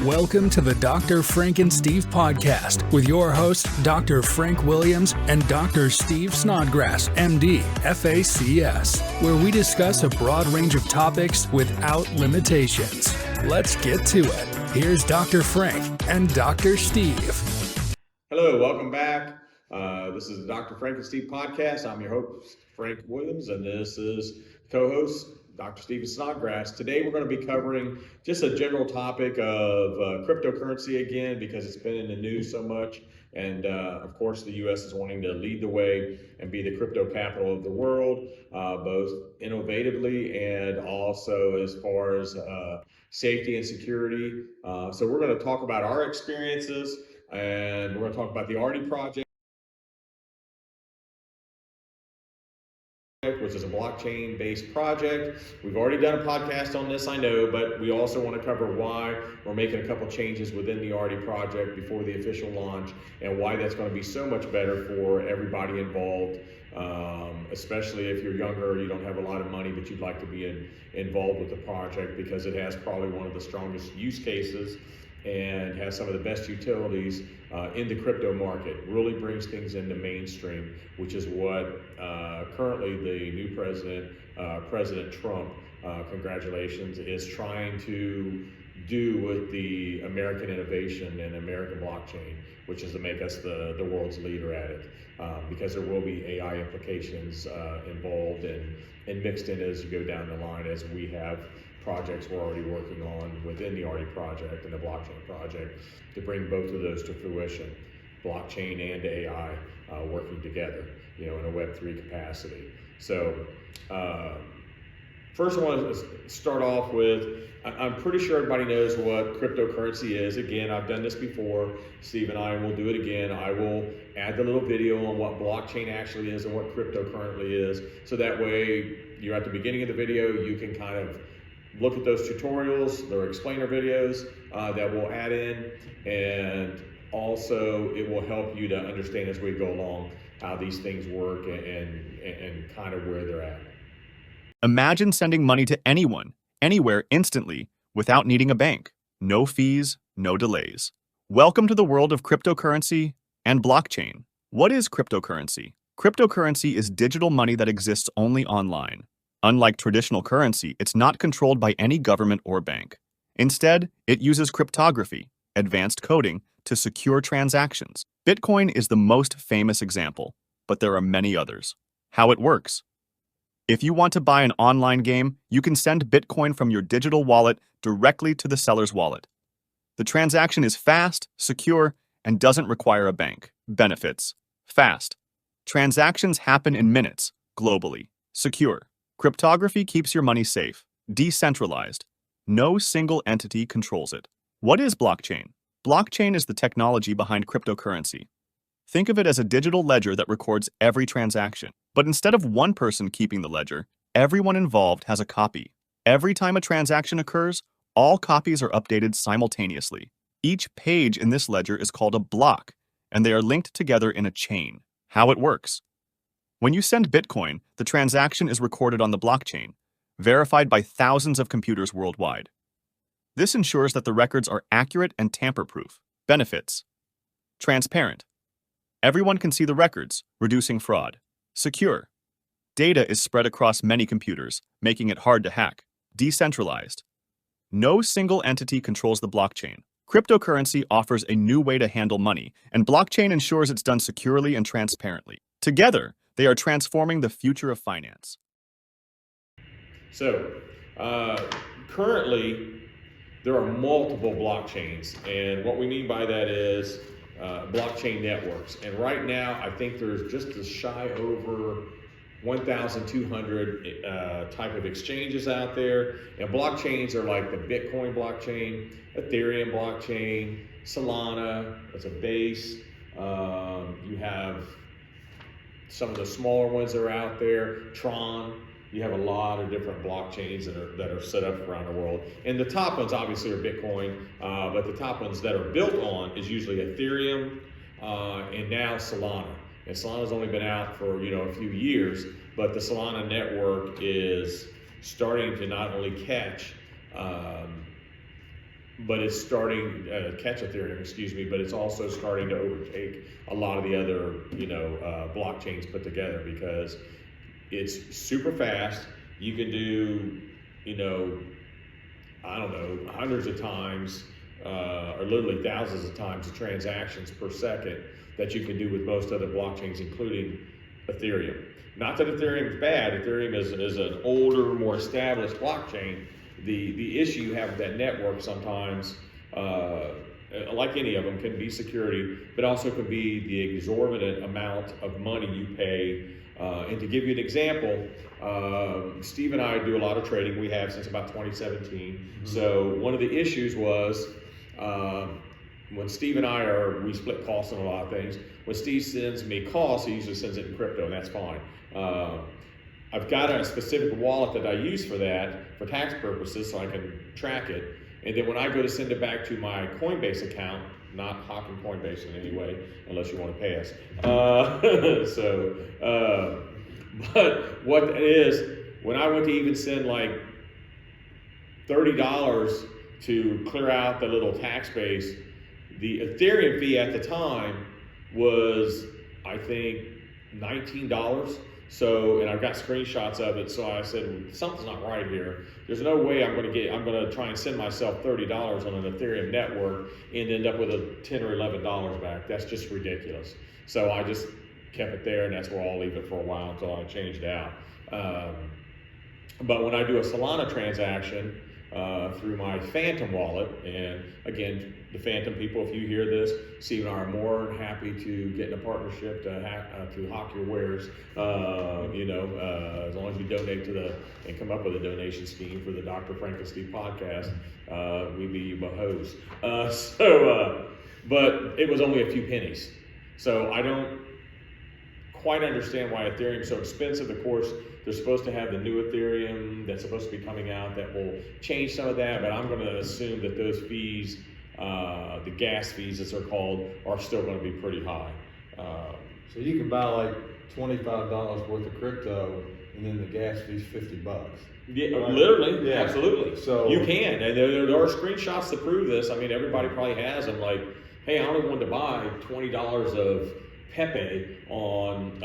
Welcome to the Dr. Frank and Steve podcast with your host, Dr. Frank Williams and Dr. Steve Snodgrass, MD, FACS, where we discuss a broad range of topics without limitations. Let's get to it. Here's Dr. Frank and Dr. Steve. Hello, welcome back. This is the Dr. Frank and Steve podcast. I'm your host, Frank Williams, and this is co-host, Dr. Steve Snodgrass. Today we're going to be covering just a general topic of cryptocurrency again, because it's been in the news so much. And of course, the U.S. is wanting to lead the way and be the crypto capital of the world, both innovatively and also as far as safety and security. So we're going to talk about our experiences, and we're going to talk about the Arty project, which is a blockchain-based project. We've already done a podcast on this, I know, but we also want to cover why we're making a couple changes within the Arty project before the official launch, and why that's going to be so much better for everybody involved, especially if you're younger or you don't have a lot of money, but you'd like to be involved with the project, because it has probably one of the strongest use cases and has some of the best utilities in the crypto market. Really brings things into mainstream, which is what currently the new president, President Trump, congratulations, is trying to do with the American innovation and American blockchain, which is to make us the world's leader at it, because there will be AI implications involved and mixed in as you go down the line, as we have projects we're already working on within the Arty project and the blockchain project to bring both of those to fruition, blockchain and AI working together, in a Web3 capacity. So first I want to start off with, I'm pretty sure everybody knows what cryptocurrency is. Again, I've done this before. Steve and I will do it again. I will add the little video on what blockchain actually is and what crypto currently is. So that way you're at the beginning of the video, you can kind of look at those tutorials, their explainer videos that we'll add in, and also it will help you to understand as we go along how these things work and kind of where they're at. Imagine sending money to anyone, anywhere, instantly, without needing a bank. No fees, no delays. Welcome to the world of cryptocurrency and blockchain. What is cryptocurrency? Cryptocurrency is digital money that exists only online. Unlike traditional currency, it's not controlled by any government or bank. Instead, it uses cryptography, advanced coding, to secure transactions. Bitcoin is the most famous example, but there are many others. How it works. If you want to buy an online game, you can send Bitcoin from your digital wallet directly to the seller's wallet. The transaction is fast, secure, and doesn't require a bank. Benefits. Fast. Transactions happen in minutes, globally. Secure. Cryptography keeps your money safe. Decentralized. No single entity controls it. What is blockchain? Blockchain is the technology behind cryptocurrency. Think of it as a digital ledger that records every transaction. But instead of one person keeping the ledger, everyone involved has a copy. Every time a transaction occurs, all copies are updated simultaneously. Each page in this ledger is called a block, and they are linked together in a chain. How it works. When you send Bitcoin, the transaction is recorded on the blockchain, verified by thousands of computers worldwide. This ensures that the records are accurate and tamper-proof. Benefits. Transparent. Everyone can see the records, reducing fraud. Secure. Data is spread across many computers, making it hard to hack. Decentralized. No single entity controls the blockchain. Cryptocurrency offers a new way to handle money, and blockchain ensures it's done securely and transparently. Together, they are transforming the future of finance. So, currently, there are multiple blockchains, and what we mean by that is blockchain networks. And right now, I think there's just a shy over 1,200 type of exchanges out there. And blockchains are like the Bitcoin blockchain, Ethereum blockchain, Solana, that's a base. You have some of the smaller ones that are out there, Tron. You have a lot of different blockchains that are set up around the world. And the top ones obviously are Bitcoin, but the top ones that are built on is usually Ethereum and now Solana. And Solana's only been out for a few years, but the Solana network is starting to not only catch but it's starting catch Ethereum, excuse me, but it's also starting to overtake a lot of the other, blockchains put together, because it's super fast. You can do, I don't know, hundreds of times, or literally thousands of times the transactions per second that you can do with most other blockchains, including Ethereum. Not that Ethereum is bad. Ethereum is an older, more established blockchain. The issue you have with that network sometimes, like any of them, can be security, but also can be the exorbitant amount of money you pay. And to give you an example, Steve and I do a lot of trading. We have since about 2017. Mm-hmm. So one of the issues was when Steve and we split costs on a lot of things. When Steve sends me costs, he usually sends it in crypto, and that's fine. I've got a specific wallet that I use for that, for tax purposes, so I can track it. And then when I go to send it back to my Coinbase account, not hawking Coinbase in any way, unless you want to pay us. But what it is, when I went to even send like $30 to clear out the little tax base, the Ethereum fee at the time was, I think, $19. So, and I've got screenshots of it. So I said, something's not right here. There's no way I'm going to try and send myself $30 on an Ethereum network and end up with a $10 or $11 back. That's just ridiculous. So I just kept it there, and that's where I'll leave it for a while until I change it out. But when I do a Solana transaction through my Phantom wallet, and again, the Phantom people, if you hear this, Steve and I are more than happy to get in a partnership to hawk your wares. As long as you donate and come up with a donation scheme for the Dr. Frank and Steve podcast, we be behoes. But it was only a few pennies. So I don't quite understand why Ethereum is so expensive. Of course, they're supposed to have the new Ethereum that's supposed to be coming out that will change some of that, but I'm going to assume that those fees, the gas fees as they're called, are still going to be pretty high. So you can buy like $25 worth of crypto, and then the gas fee's $50. Yeah, right? Literally, yeah. Absolutely. So you can, and there are screenshots to prove this. I mean, everybody probably has them. Like, hey, I only wanted to buy $20 of Pepe on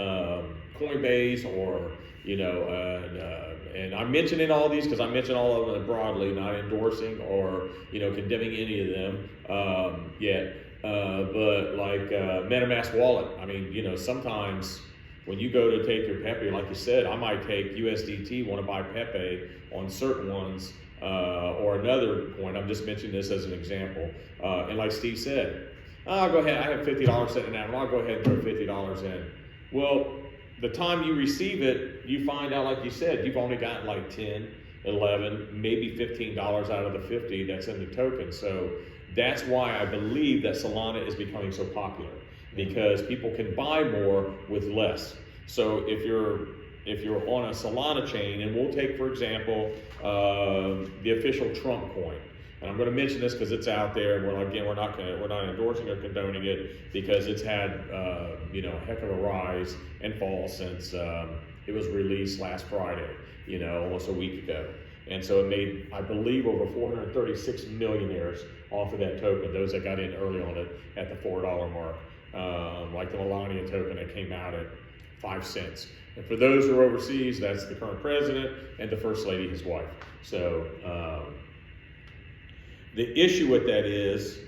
Coinbase, or and I'm mentioning all these because I mention all of them broadly, not endorsing or condemning any of them yet. But like MetaMask wallet, I mean, sometimes when you go to take your Pepe, like you said, I might take USDT, want to buy Pepe on certain ones, or another coin. I'm just mentioning this as an example. And like Steve said, I'll go ahead, I have $50 sitting down, I'll go ahead and throw $50 in. Well, the time you receive it, you find out, like you said, you've only got like 10, 11, maybe $15 out of the 50 that's in the token. So that's why I believe that Solana is becoming so popular, because people can buy more with less. So if you're on a Solana chain, and we'll take, for example, the official Trump coin. And I'm going to mention this because it's out there, and we're not endorsing or condoning it, because it's had a heck of a rise and fall since it was released last Friday, almost a week ago. And so it made, I believe, over 436 millionaires off of that token, those that got in early on it at the $4 mark, like the Melania token that came out at 5 cents. And for those who are overseas, that's the current president and the first lady, his wife. So the issue with that is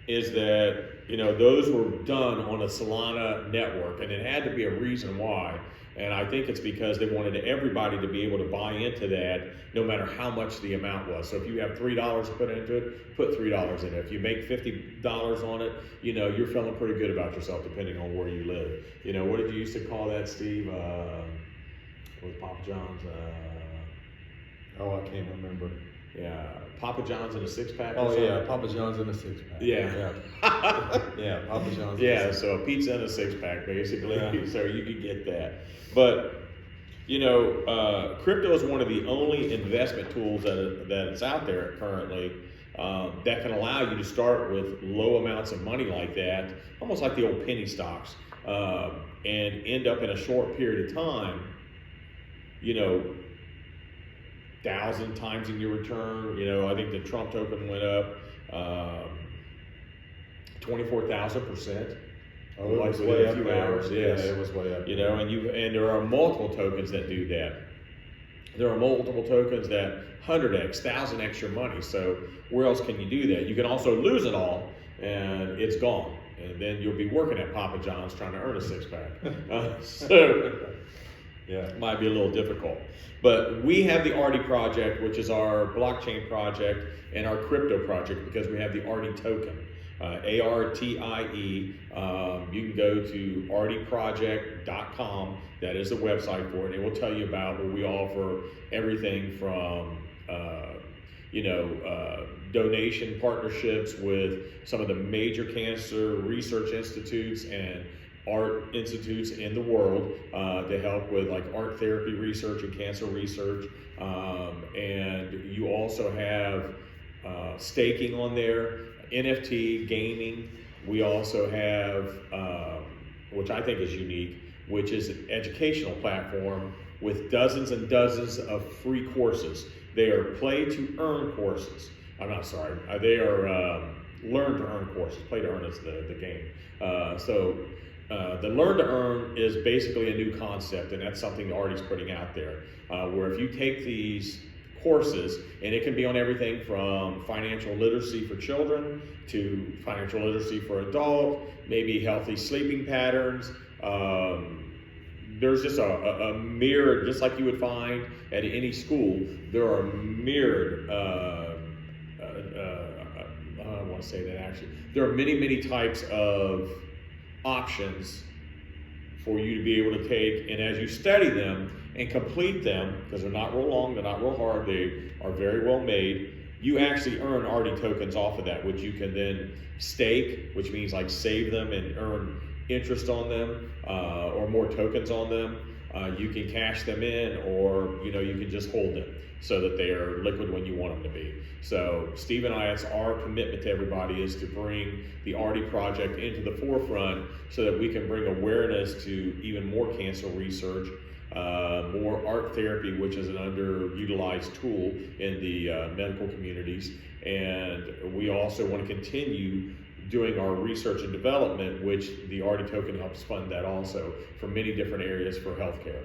that, those were done on a Solana network, and it had to be a reason why. And I think it's because they wanted everybody to be able to buy into that, no matter how much the amount was. So if you have $3 to put into it, put $3 in it. If you make $50 on it, you're feeling pretty good about yourself, depending on where you live. What did you used to call that, Steve? With Papa John's? I can't remember. Yeah, Papa John's in a six-pack. Oh yeah, Papa John's in a six-pack. Yeah, yeah, Papa John's. Yeah, so a pizza in a six-pack, basically. Yeah. So you could get that. But crypto is one of the only investment tools that's out there currently that can allow you to start with low amounts of money like that, almost like the old penny stocks, and end up in a short period of time, 1,000 times in your return. I think the Trump token went up 24,000%. Oh, it was Like way within a up few there. hours. Yeah, Yes. it was way up. You know, and there are multiple tokens that do that. There are multiple tokens that 100x, 1000x your money. So where else can you do that? You can also lose it all and it's gone. And then you'll be working at Papa John's trying to earn a six-pack. So Yeah. it might be a little difficult. But we have the Arty project, which is our blockchain project and our crypto project, because we have the Arti Token. ARTIE. You can go to artiproject.com. That is the website for it. It will tell you about what we offer, everything from donation partnerships with some of the major cancer research institutes and art institutes in the world to help with like art therapy research and cancer research. And you also have staking on there, NFT, gaming. We also have, which I think is unique, which is an educational platform with dozens and dozens of free courses. They are play to earn courses. I'm not sorry, they are learn to earn courses. Play to earn is the game. The learn to earn is basically a new concept, and that's something the Arty's putting out there, where if you take these courses, and it can be on everything from financial literacy for children to financial literacy for adult, maybe healthy sleeping patterns. There's just a myriad, just like you would find at any school, there are myriad, I don't want to say that actually, there are many types of options for you to be able to take, and as you study them and complete them, because they're not real long, they're not real hard, they are very well made, you actually earn Arti tokens off of that, which you can then stake, which means like save them and earn interest on them, or more tokens on them. You can cash them in, or you can just hold them so that they are liquid when you want them to be. So Steve and I, it's our commitment to everybody is to bring the Arty project into the forefront so that we can bring awareness to even more cancer research, more art therapy, which is an underutilized tool in the medical communities. And we also want to continue doing our research and development, which the Arti token helps fund that also for many different areas for healthcare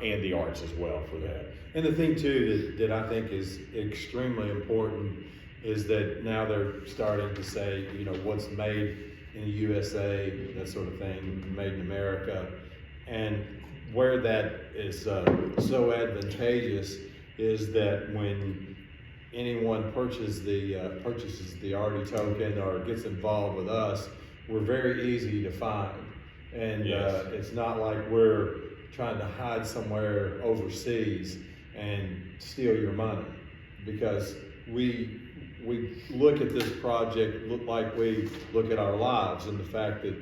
and the arts as well for that. And the thing too that I think is extremely important is that now they're starting to say, what's made in the USA, that sort of thing, made in America. And where that is so advantageous is that when anyone purchases the Arti token or gets involved with us, we're very easy to find. And Yes. it's not like we're trying to hide somewhere overseas and steal your money, because we look at this project like we look at our lives, and the fact that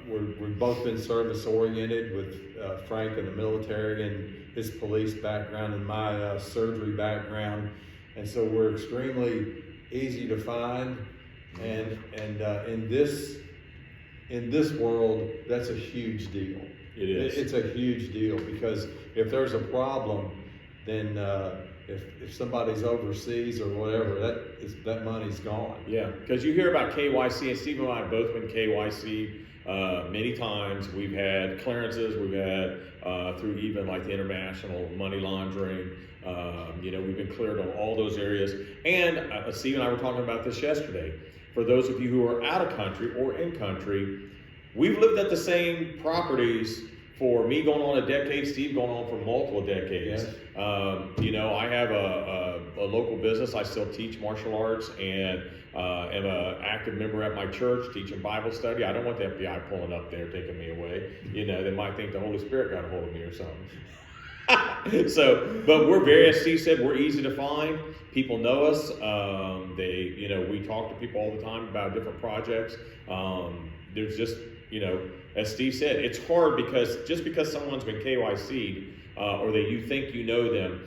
we've both been service oriented, with Frank in the military and his police background and my surgery background, and so we're extremely easy to find, and in this world, that's a huge deal. It is. It's a huge deal, because if there's a problem, then if somebody's overseas or whatever, that money's gone. Yeah, because you hear about KYC, and Steve and I have both been KYC many times. We've had clearances, we've had through even like the international money laundering. We've been cleared on all those areas. And Steve and I were talking about this yesterday. For those of you who are out of country or in country, we've lived at the same properties for me going on a decade, Steve going on for multiple decades. Yes. I have a local business. I still teach martial arts and am an active member at my church teaching Bible study. I don't want the FBI pulling up there taking me away. They might think the Holy Spirit got a hold of me or something. But we're very, as Steve said, we're easy to find. People know us. We talk to people all the time about different projects. There's just, as Steve said, it's hard because just because someone's been KYC'd or that you think you know them,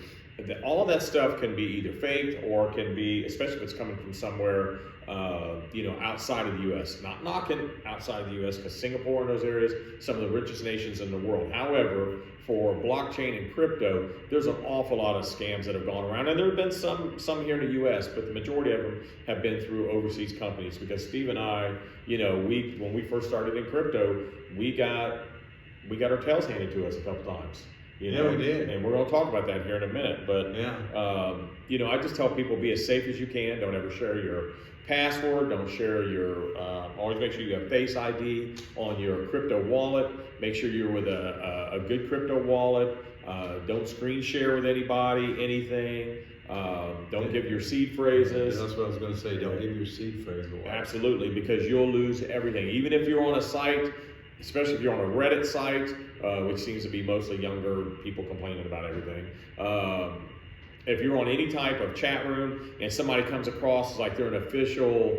all of that stuff can be either faked or can be, especially if it's coming from somewhere, outside of the U.S. Not knocking outside of the U.S. because Singapore and those areas, some of the richest nations in the world. However, for blockchain and crypto, there's an awful lot of scams that have gone around, and there have been some here in the U.S., but the majority of them have been through overseas companies. Because Steve and I, when we first started in crypto, we got our tails handed to us a couple times. Yeah, we did. And we're going to talk about that here in a minute. But, I just tell people be as safe as you can. Don't ever share your password. Don't share your, always make sure you have Face ID on your crypto wallet. Make sure you're with a good crypto wallet. Don't screen share with anybody, anything. Don't give your seed phrases. That's what I was going to say. Don't give your seed phrase away. Absolutely, because you'll lose everything. Even if you're on a site, especially if you're on a Reddit site, which seems to be mostly younger people complaining about everything. If you're on any type of chat room and somebody comes across like they're an official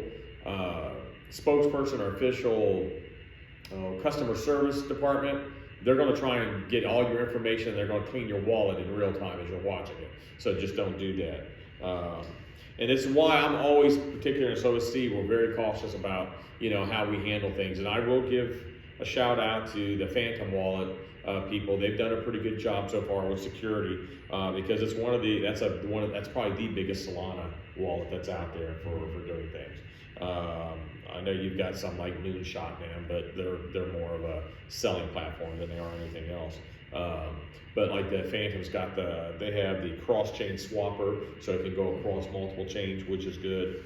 spokesperson or official customer service department, they're going to try and get all your information and they're going to clean your wallet in real time as you're watching it. So just don't do that. And this is why I'm always particular, and so is Steve, we're very cautious about how we handle things. And I will give a shout out to the Phantom Wallet people. They've done a pretty good job so far with security because it's that's probably the biggest Solana wallet that's out there for doing things. I know you've got some like Moonshot now, but they're more of a selling platform than they are anything else. But like the Phantom's they have the cross-chain swapper, so it can go across multiple chains, which is good.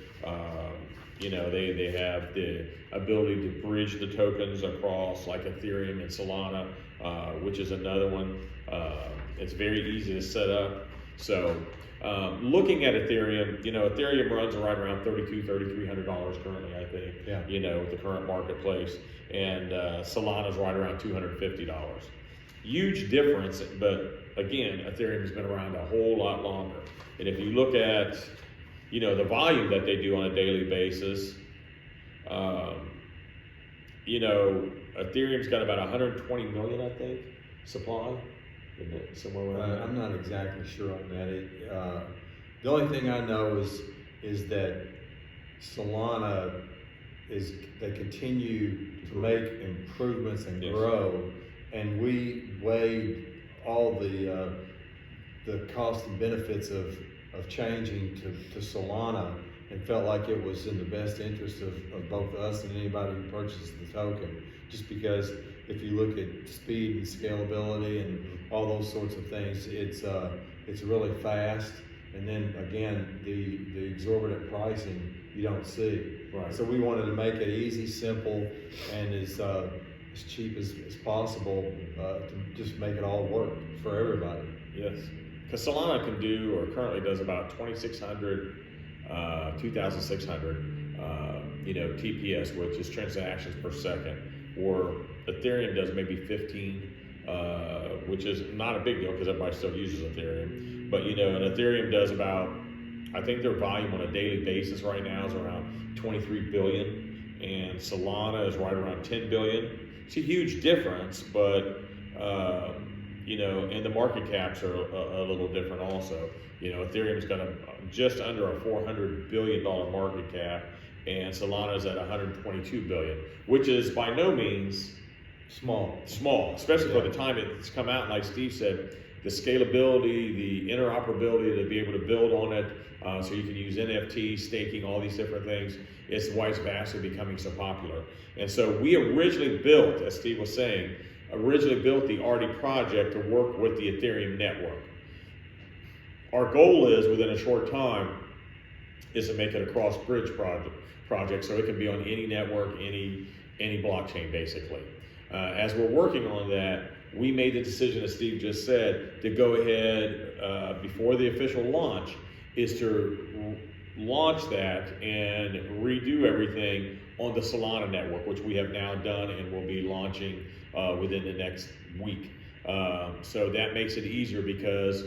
They have the ability to bridge the tokens across like Ethereum and Solana, which is another one. It's very easy to set up. So looking at Ethereum, Ethereum runs right around $3,300 currently, I think, with the current marketplace. And Solana's right around $250. Huge difference, but again, Ethereum's been around a whole lot longer. And if you look at the volume that they do on a daily basis, Ethereum's got about 120 million, I think, supply. Isn't it somewhere around I'm not exactly sure on that. The only thing I know is that Solana they continue to make improvements and grow, and we weighed all the cost and benefits of changing to Solana and felt like it was in the best interest of both us and anybody who purchases the token. Just because if you look at speed and scalability and all those sorts of things, it's really fast. And then again, the exorbitant pricing you don't see. Right. So we wanted to make it easy, simple, and as cheap as possible to just make it all work for everybody. Yes. Because Solana can do, or currently does, about 2,600, 2,600, TPS, which is transactions per second, or Ethereum does maybe 15, which is not a big deal because everybody still uses Ethereum. But and Ethereum does about, I think their volume on a daily basis right now is around 23 billion, and Solana is right around 10 billion. It's a huge difference, but and the market caps are a little different also. Ethereum's got just under a $400 billion market cap, and Solana's at 122 billion, which is by no means Small, especially for the time it's come out. And like Steve said, the scalability, the interoperability to be able to build on it, so you can use NFT, staking, all these different things. It's why it's vastly becoming so popular. And so we originally built, as Steve was saying, the Arty project to work with the Ethereum network. Our goal is, within a short time, is to make it a cross-bridge project so it can be on any network, any blockchain, basically. As we're working on that, we made the decision, as Steve just said, to go ahead before the official launch, is to launch that and redo everything on the Solana network, which we have now done and will be launching within the next week. So that makes it easier because,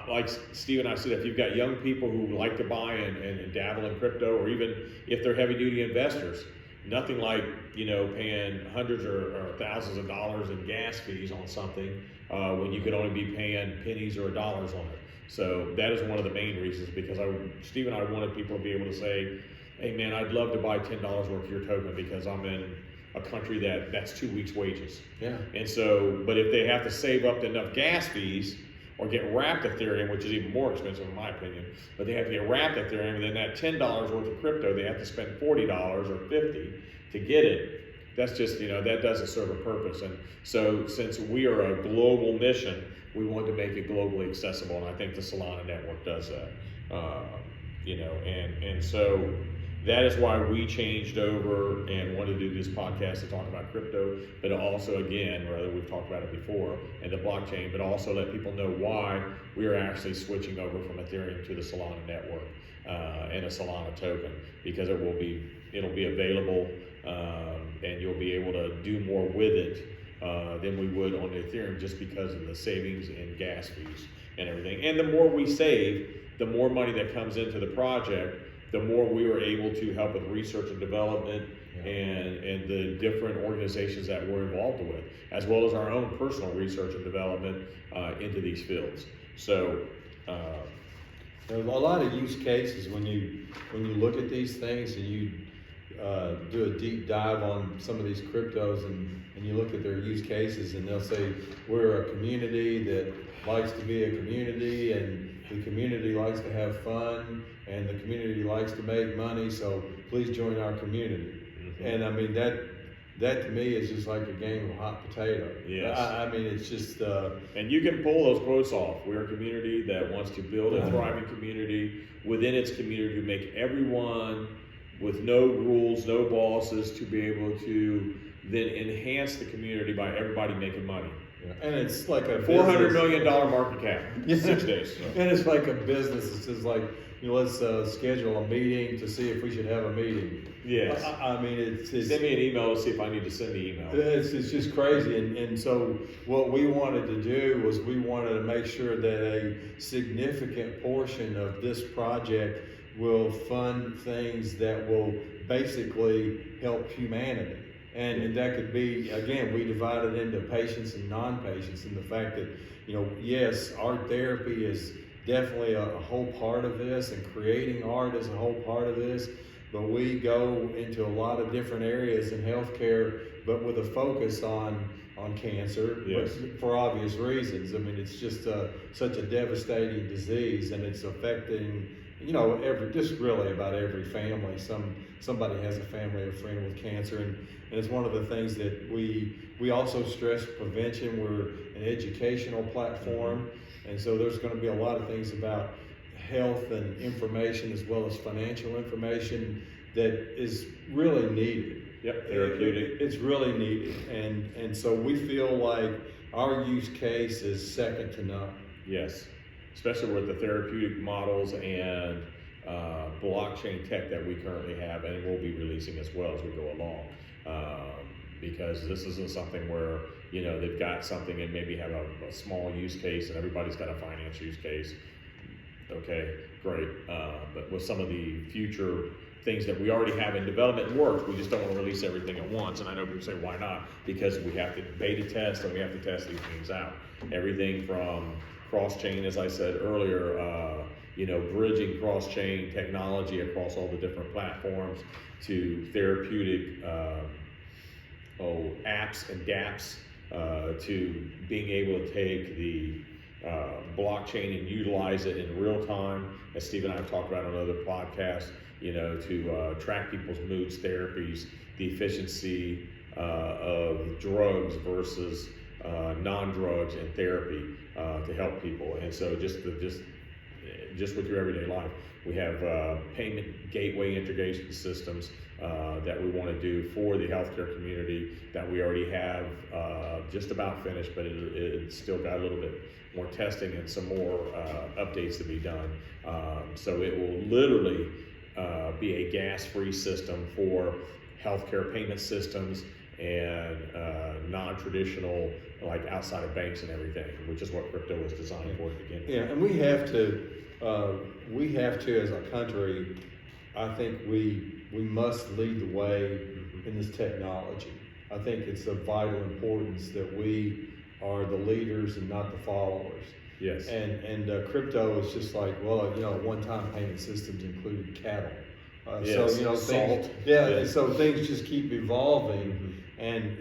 like Steve and I said, if you've got young people who like to buy and dabble in crypto, or even if they're heavy-duty investors, nothing like paying hundreds or thousands of dollars in gas fees on something when you could only be paying pennies or dollars on it. So that is one of the main reasons, because Steve and I wanted people to be able to say, hey man, I'd love to buy $10 worth of your token because I'm in a country that's 2 weeks wages. Yeah. And so, but if they have to save up enough gas fees or get wrapped Ethereum, which is even more expensive in my opinion, but they have to get wrapped Ethereum, and then that $10 worth of crypto, they have to spend $40 or $50 to get it. That's just, that doesn't serve a purpose. And so since we are a global mission, we wanted to make it globally accessible, and I think the Solana network does that. And so that is why we changed over and wanted to do this podcast to talk about crypto, but also, again, rather we've talked about it before, and the blockchain, but also let people know why we are actually switching over from Ethereum to the Solana network and a Solana token, because it'll be available, and you'll be able to do more with it than we would on the Ethereum, just because of the savings in gas fees and everything. And the more we save, the more money that comes into the project, the more we were able to help with research and development and the different organizations that we're involved with, as well as our own personal research and development into these fields. So there are a lot of use cases when you look at these things and you do a deep dive on some of these cryptos and you look at their use cases, and they'll say we're a community that likes to be a community, and the community likes to have fun, and the community likes to make money, so please join our community. Mm-hmm. And I mean, that to me is just like a game of hot potato. Yes. I mean, it's just... and you can pull those quotes off. We're a community that wants to build a thriving community within its community, to make everyone with no rules, no bosses, to be able to then enhance the community by everybody making money. Yeah. And it's like a $400 million market cap, 6 days. So. And it's like a business. It's just like, let's schedule a meeting to see if we should have a meeting. Yes. I mean, it's send me an email to see if I need to send the email. It's just crazy. And so what we wanted to do was we wanted to make sure that a significant portion of this project will fund things that will basically help humanity. And that could be, again, we divided into patients and non-patients, and the fact that, yes, art therapy is definitely a whole part of this, and creating art is a whole part of this, but we go into a lot of different areas in healthcare, but with a focus on cancer, yes, for obvious reasons. I mean, it's just such a devastating disease, and it's affecting, just really about every family. Somebody has a family or friend with cancer, and it's one of the things that we also stress prevention. We're an educational platform, and so there's going to be a lot of things about health and information, as well as financial information, that is really needed. Yep, therapeutic. It's really needed, and so we feel like our use case is second to none. Yes, especially with the therapeutic models and blockchain tech that we currently have, and we'll be releasing as well as we go along. Because this isn't something where, they've got something and maybe have a small use case and everybody's got a finance use case. Okay, great. But with some of the future things that we already have in development and works, we just don't want to release everything at once. And I know people say, why not? Because we have to beta test and we have to test these things out. Everything from cross-chain, as I said earlier, bridging cross-chain technology across all the different platforms, to therapeutic apps and dApps, to being able to take the blockchain and utilize it in real time, as Steve and I have talked about on other podcasts, to track people's moods, therapies, the efficiency of drugs versus non-drugs and therapy to help people. And so just with your everyday life, we have payment gateway integration systems that we want to do for the healthcare community that we already have just about finished, but it's still got a little bit more testing and some more updates to be done. So it will literally be a gas-free system for healthcare payment systems and non-traditional, like outside of banks and everything, which is what crypto was designed for to begin with. Yeah, and we have to as a country, I think we must lead the way in this technology. I think it's of vital importance that we are the leaders and not the followers. Yes. And crypto is just like, well, one-time payment systems included cattle. Yes. So Salt. things, Yes. so things just keep evolving. And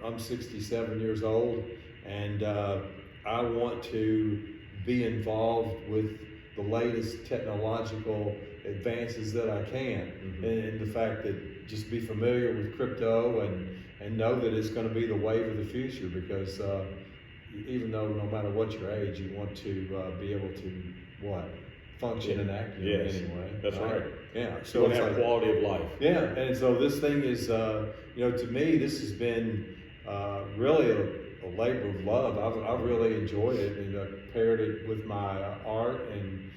I'm 67 years old, and I want to be involved with the latest technological advances that I can, and the fact that just be familiar with crypto and know that it's going to be the wave of the future, because even though no matter what your age, you want to be able to function and act anyway. That's right. Yeah. So you want to have quality of life. Yeah, and so this thing is, to me, this has been really a labor of love. I've really enjoyed it, and paired it with my art, and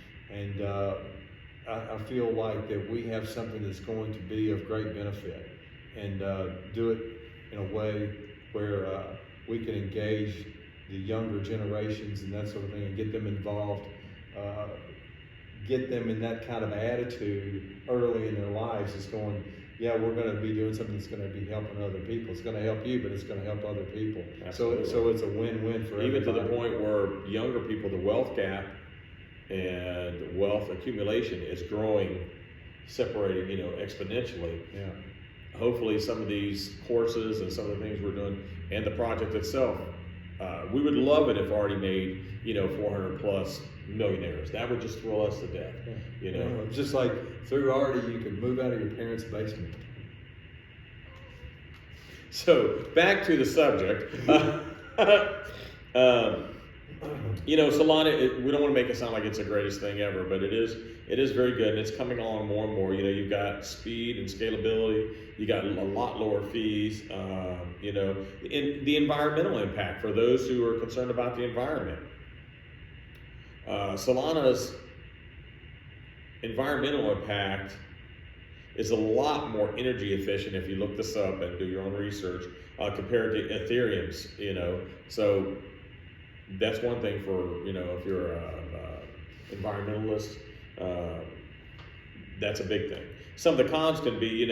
I feel like that we have something that's going to be of great benefit, and do it in a way where we can engage the younger generations and that sort of thing, and get them involved. Get them in that kind of attitude early in their lives. It's going, we're going to be doing something that's going to be helping other people. It's going to help you, but it's going to help other people. Absolutely. So it's a win-win for even everybody. to the point where younger people, the wealth gap and wealth accumulation is growing, separating, exponentially. Yeah. Hopefully, some of these courses and some of the things we're doing, and the project itself, we would love it if Arty made 400 plus millionaires. That would just thrill us to death. Just like through Arty, you can move out of your parents' basement. So back to the subject. Solana, we don't want to make it sound like it's the greatest thing ever, but it is very good, and it's coming along more and more. You've got speed and scalability. You got a lot lower fees. And the environmental impact for those who are concerned about the environment. Solana's environmental impact is a lot more energy efficient if you look this up and do your own research compared to Ethereum's. So that's one thing for if you're a environmentalist, that's a big thing. Some of the cons can be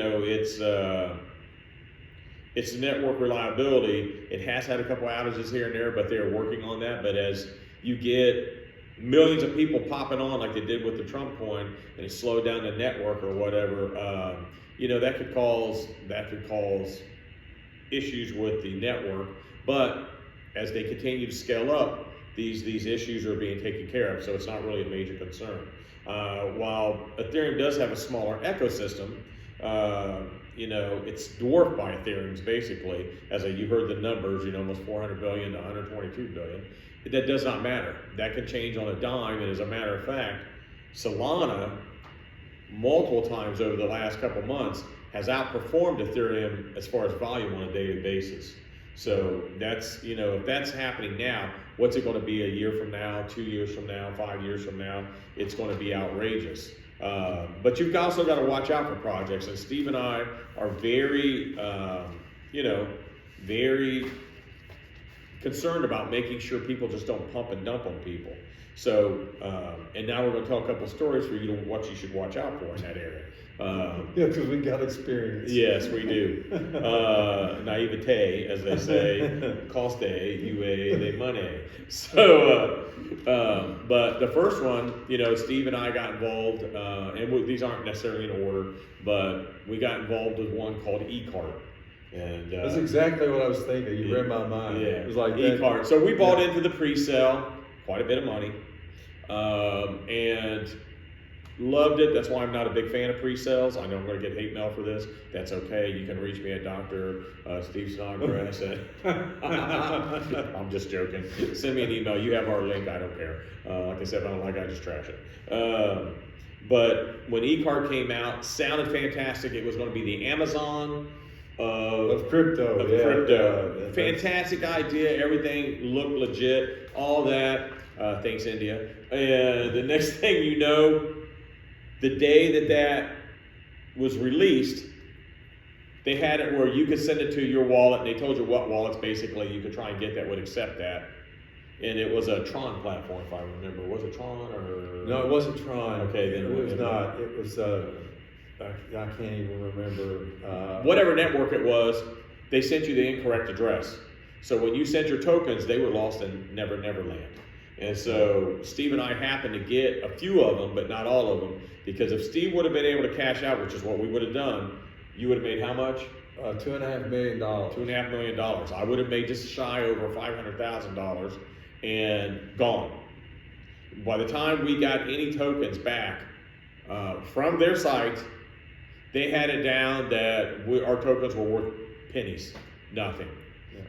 it's network reliability. It has had a couple outages here and there, but they're working on that. But as you get millions of people popping on like they did with the Trump coin, and it slowed down the network or whatever, that could cause issues with the network. But as they continue to scale up, these issues are being taken care of, so it's not really a major concern. While Ethereum does have a smaller ecosystem, it's dwarfed by Ethereum's basically. You heard the numbers, almost 400 billion to 122 billion. That does not matter. That can change on a dime, and as a matter of fact, Solana, multiple times over the last couple months, has outperformed Ethereum as far as volume on a daily basis. So that's, if that's happening now, what's it going to be a year from now, 2 years from now, 5 years from now? It's going to be outrageous. But you've also got to watch out for projects. And Steve and I are very, very concerned about making sure people just don't pump and dump on people. So, and now we're going to tell a couple of stories for you to what you should watch out for in that area. Because we got experience. Yes, we do. Naivete, as they say, coste, ua, de money. So, but the first one, Steve and I got involved, and these aren't necessarily in order, but we got involved with one called eCart. And that's exactly what I was thinking. You read my mind. Yeah, it was like eCart. So we bought into the pre-sale, quite a bit of money, and loved it. That's why I'm not a big fan of pre-sales. I know I'm going to get hate mail for this. That's okay. You can reach me at Dr. Steve Snodgrass. I'm just joking. Send me an email. You have our link. I don't care. Like I said, if I don't like it, I just trash it. But when eCart came out, sounded fantastic. It was going to be the Amazon of crypto. Crypto. Fantastic idea. Everything looked legit. All that. Thanks, India. And the next thing you know, the day that was released, they had it where you could send it to your wallet, and they told you what wallets basically you could try and get that would accept that. And it was a Tron platform, if I remember. Was it Tron or? No, it wasn't Tron. Okay, then it was not. It was. I can't even remember. Whatever network it was, they sent you the incorrect address. So when you sent your tokens, they were lost in Neverland. And so Steve and I happened to get a few of them, but not all of them, because if Steve would have been able to cash out, which is what we would have done, you would have made how much? $2.5 million. $2.5 million. I would have made just shy over $500,000 and gone. By the time we got any tokens back from their site, they had it down that our tokens were worth pennies, nothing.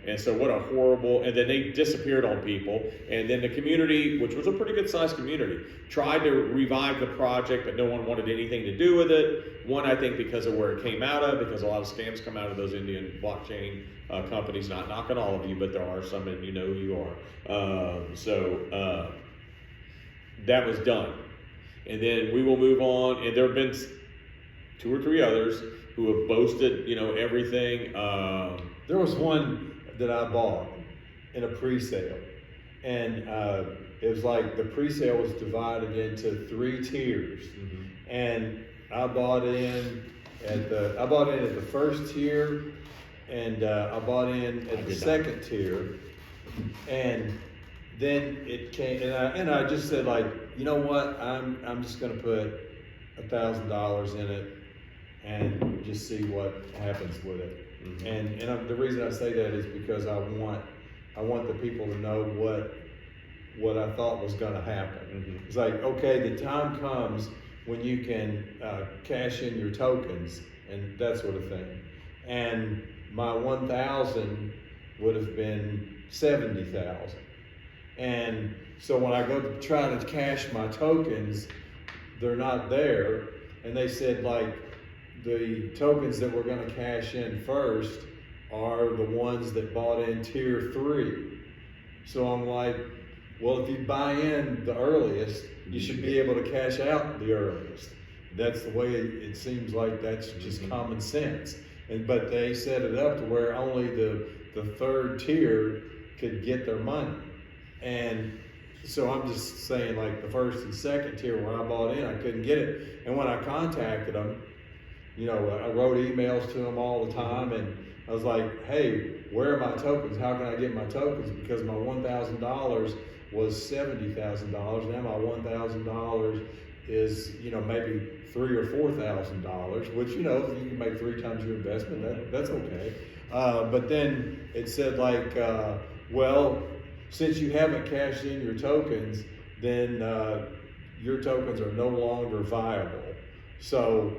And so what a horrible, and then they disappeared on people. And then the community, which was a pretty good sized community, tried to revive the project, but no one wanted anything to do with it. One, I think because of where it came out of, because a lot of scams come out of those Indian blockchain companies, not knocking all of you, but there are some, and you know who you are. That was done. And then we will move on, and there have been 2 or 3 others who have boasted, everything. There was one that I bought in a pre-sale, and it was like the pre-sale was divided into 3 tiers, and I bought in at the first tier, and I bought in at the second tier, and then it came, and I just said, like, you know what, I'm just gonna put $1,000 in it and just see what happens with it. And the reason I say that is because I want the people to know what I thought was going to happen. It's like, okay, the time comes when you can cash in your tokens and that sort of thing. And my 1,000 would have been 70,000. And so when I go to try to cash my tokens, they're not there. And they said, like, the tokens that we're going to cash in first are the ones that bought in tier 3. So I'm like, well, if you buy in the earliest, you should be able to cash out the earliest. That's the way it seems like that's just common sense. But they set it up to where only the 3rd tier could get their money. And so I'm just saying, like, the 1st and 2nd tier where I bought in, I couldn't get it. And when I contacted them, I wrote emails to them all the time, and I was like, hey, where are my tokens? How can I get my tokens? Because my $1,000 was $70,000. Now my $1,000 is, maybe $3,000 or $4,000, which, if you can make 3 times your investment, that's okay. But then it said, like, well, since you haven't cashed in your tokens, then your tokens are no longer viable. So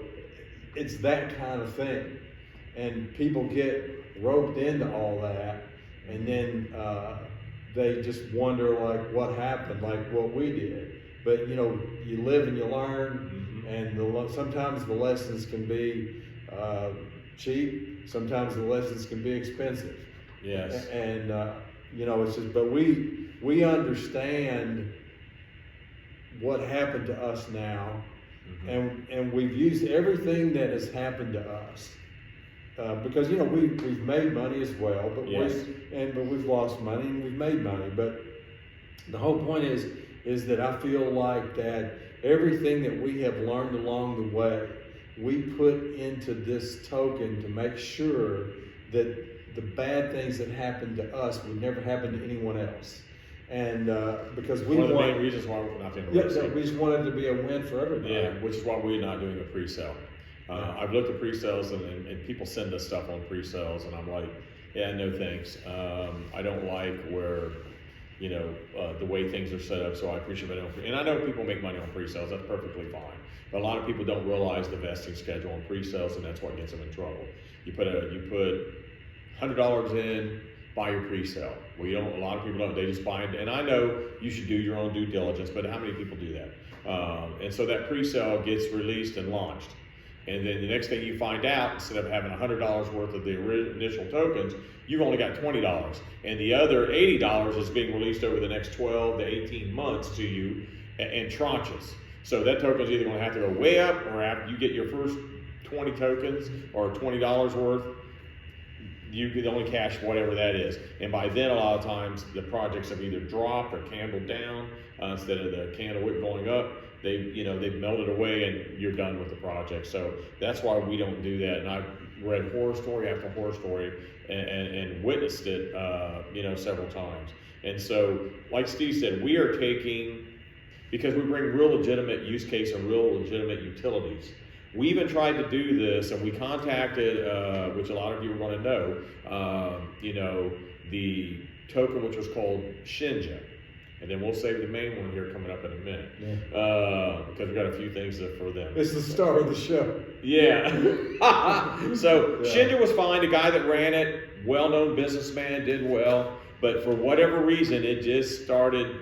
it's that kind of thing, and people get roped into all that, and then they just wonder, like, what happened, like what we did. But you live and you learn, and sometimes the lessons can be cheap, sometimes the lessons can be expensive. Yes. And it's just, but we understand what happened to us now. And we've used everything that has happened to us because we've made money as well, but we've lost money and we've made money. But the whole point is that I feel like that everything that we have learned along the way, we put into this token to make sure that the bad things that happened to us would never happen to anyone else. And because we one of the main reasons why we're not doing a pre-sale. We just wanted to be a win for everybody. Yeah, which is why we're not doing a pre-sale. I've looked at pre-sales and people send us stuff on pre-sales, and I'm like, yeah, no thanks. I don't like where the way things are set up, so I appreciate it. And I know people make money on pre-sales, that's perfectly fine. But a lot of people don't realize the vesting schedule on pre-sales, and that's what gets them in trouble. You put $100 in, buy your pre-sale. Well, a lot of people don't, they just buy it. And I know you should do your own due diligence, but how many people do that? And so that pre-sale gets released and launched. And then the next thing you find out, instead of having $100 worth of the initial tokens, you've only got $20. And the other $80 is being released over the next 12 to 18 months to you in tranches. So that token is either going to have to go way up, or after you get your first 20 tokens or $20 worth, you can only cash whatever that is. And by then, a lot of times, the projects have either dropped or candled down instead of the candle wick going up. They've melted away, and you're done with the project. So that's why we don't do that. And read horror story after horror story and witnessed it, several times. And so, like Steve said, we are taking, because we bring real legitimate use case and real legitimate utilities. We even tried to do this, and we contacted, which a lot of you are going to know, the token which was called Shinja. And then we'll save the main one here coming up in a minute, because we've got a few things for them. It's the star of the show. Yeah. So Shinja was fine. The guy that ran it, well-known businessman, did well. But for whatever reason, it just started,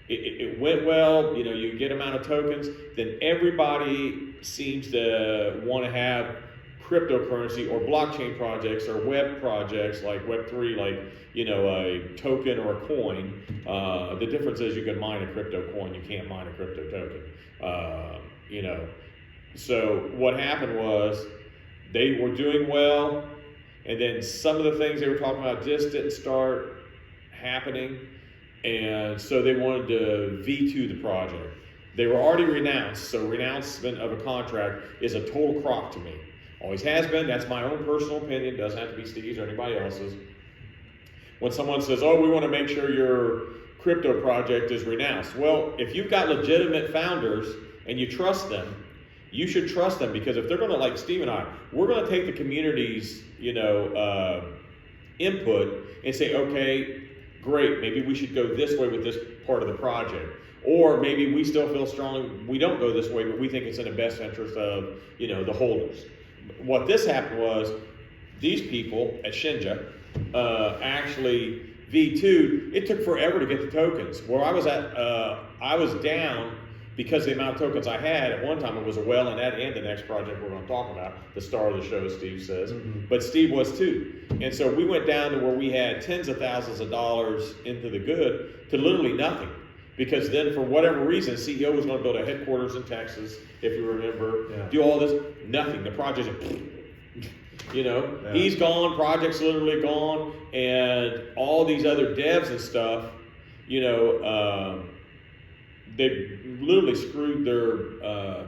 it went well. You get amount of tokens. Then everybody seems to want to have cryptocurrency or blockchain projects or web projects like Web3, like, a token or a coin. The difference is you can mine a crypto coin, you can't mine a crypto token. So what happened was they were doing well, and then some of the things they were talking about just didn't start happening, and so they wanted to V2 the project. They were already renounced, so renouncement of a contract is a total crock to me. Always has been. That's my own personal opinion. Doesn't have to be Steve's or anybody else's. When someone says, oh, we want to make sure your crypto project is renounced. Well, if you've got legitimate founders and you trust them, you should trust them, because if they're going to, like Steve and I, we're going to take the community's, input and say, okay, great, maybe we should go this way with this part of the project. Or maybe we still feel strongly we don't go this way, but we think it's in the best interest of, the holders. What this happened was these people at Shinja actually V2'd. It took forever to get the tokens. Where I was at, I was down because the amount of tokens I had. At one time it was a well, and that and the next project we're going to talk about, the star of the show, Steve says. But Steve was too. And so we went down to where we had tens of thousands of dollars into the good to literally nothing. Because then, for whatever reason, the CEO was going to build a headquarters in Texas, if you remember, do all this, nothing. The project, he's gone, project's literally gone, and all these other devs and stuff, they literally screwed their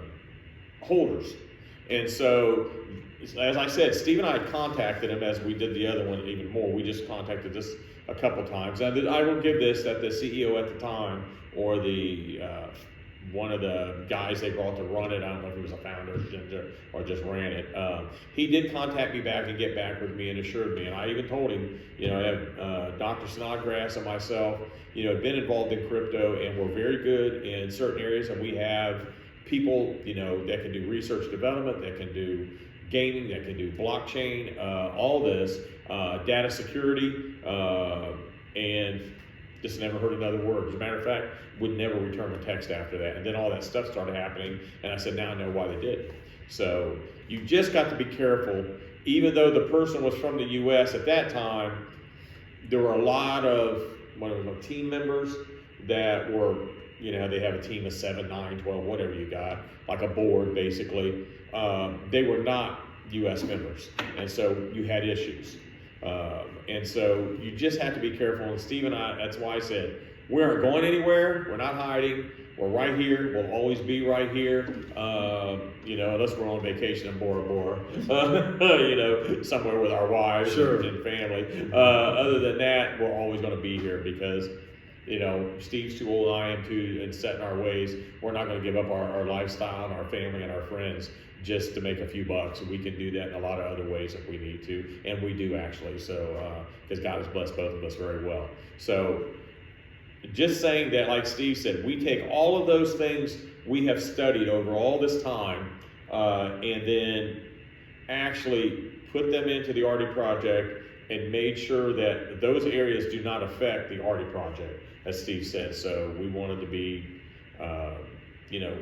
holders. And so, as I said, Steve and I contacted him, as we did the other one even more. We just contacted this a couple times. And I will give this, that the CEO at the time, or the one of the guys they brought to run it, I don't know if he was a founder or just ran it, he did contact me back and get back with me and assured me. And I even told him, I have Dr. Snodgrass and myself, have been involved in crypto, and we're very good in certain areas, and we have people, that can do research development, that can do gaming, that can do blockchain, all this, data security, and just never heard another word. As a matter of fact, would never return a text after that. And then all that stuff started happening, and I said, now I know why they did. So you just got to be careful. Even though the person was from the US at that time, there were a lot of team members that were, they have a team of 7, 9, 12, whatever you got, like a board basically. They were not US members, and so you had issues. And so you just have to be careful. And Steve and I, that's why I said, we aren't going anywhere. We're not hiding. We're right here. We'll always be right here. Unless we're on vacation in Bora Bora, somewhere with our wives and family. Other than that, we're always going to be here because, Steve's too old, I am too, and set in our ways. We're not going to give up our lifestyle and our family and our friends just to make a few bucks. We can do that in a lot of other ways if we need to, and we do actually. So, because God has blessed both of us very well. So, just saying that, like Steve said, we take all of those things we have studied over all this time, and then actually put them into the Arty project and made sure that those areas do not affect the Arty project, as Steve said. So we wanted to be,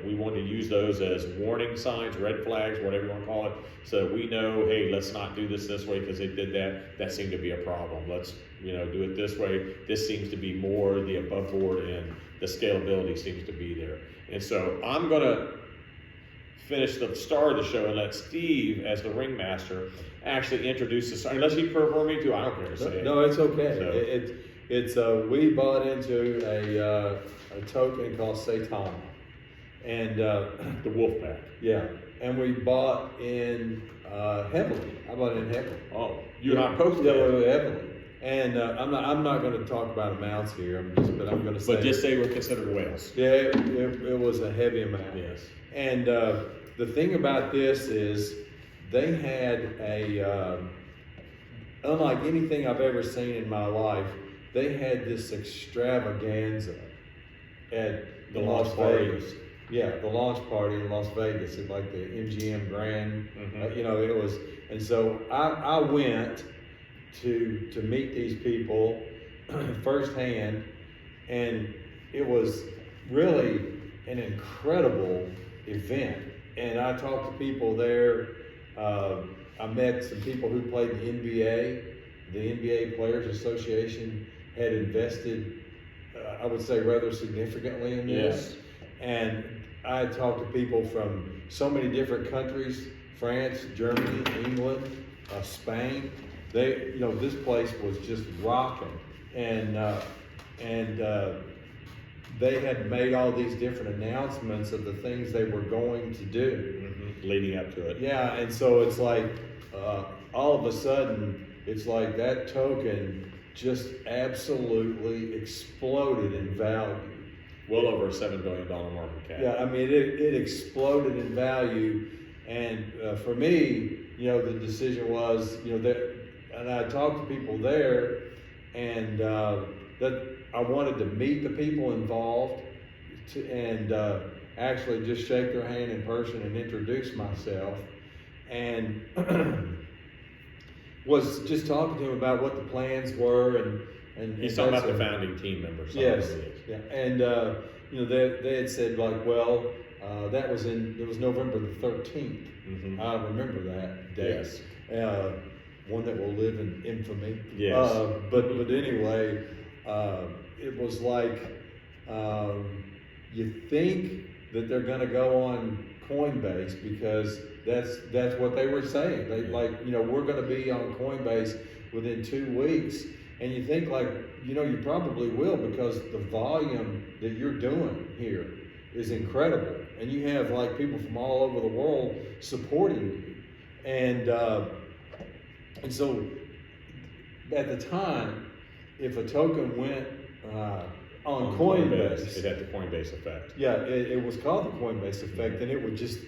we wanted to use those as warning signs, red flags, whatever you want to call it, so that we know, hey, let's not do this way because they did that. That seemed to be a problem. Let's, do it this way. This seems to be more the above board, and the scalability seems to be there. And so I'm going to finish the star of the show and let Steve, as the ringmaster, actually introduce the star. Unless you prefer me to, I don't care to say it. No, it's okay. So, we bought into a token called Satana. And the wolf pack. Yeah, and we bought in Heavily. I bought in heavily. Oh, you and I both Yeah, did. heavily. And I'm not going to talk about amounts here. But I'm going to say. But just say we're considered whales. Yeah, it was a heavy amount. Yes. And the thing about this is, they had unlike anything I've ever seen in my life, they had this extravaganza at The Las launch party. Vegas. Yeah, the launch party in Las Vegas at like the MGM Grand. Mm-hmm. It was, and so I went to meet these people firsthand, and it was really an incredible event. And I talked to people there. I met some people who played the NBA. The NBA Players Association had invested, I would say, rather significantly in this. Yes. And I talked to people from so many different countries: France, Germany, England, Spain. This place was just rocking, and they had made all these different announcements of the things they were going to do. Mm-hmm. Leading up to it. Yeah, and so it's like all of a sudden, it's like that token just absolutely exploded in value. Well over a $7 billion market cap. Yeah, I mean, it exploded in value, and for me, the decision was, that, and I talked to people there, and that I wanted to meet the people involved, and actually just shake their hand in person and introduce myself, and was just talking to him about what the plans were, and He's talking about the founding team members. Yes, yeah, and they had said like, well, it was November the 13th. Mm-hmm. I remember that day. Yes. One that will live in infamy. Yes. But anyway, it was like, you think that they're going to go on Coinbase because that's what they were saying. They we're going to be on Coinbase within 2 weeks, and you think like, you probably will, because the volume that you're doing here is incredible, and you have like people from all over the world supporting you, and so at the time, if a token went on Coinbase, it had the Coinbase effect. Yeah, it was called the Coinbase effect, and it would just,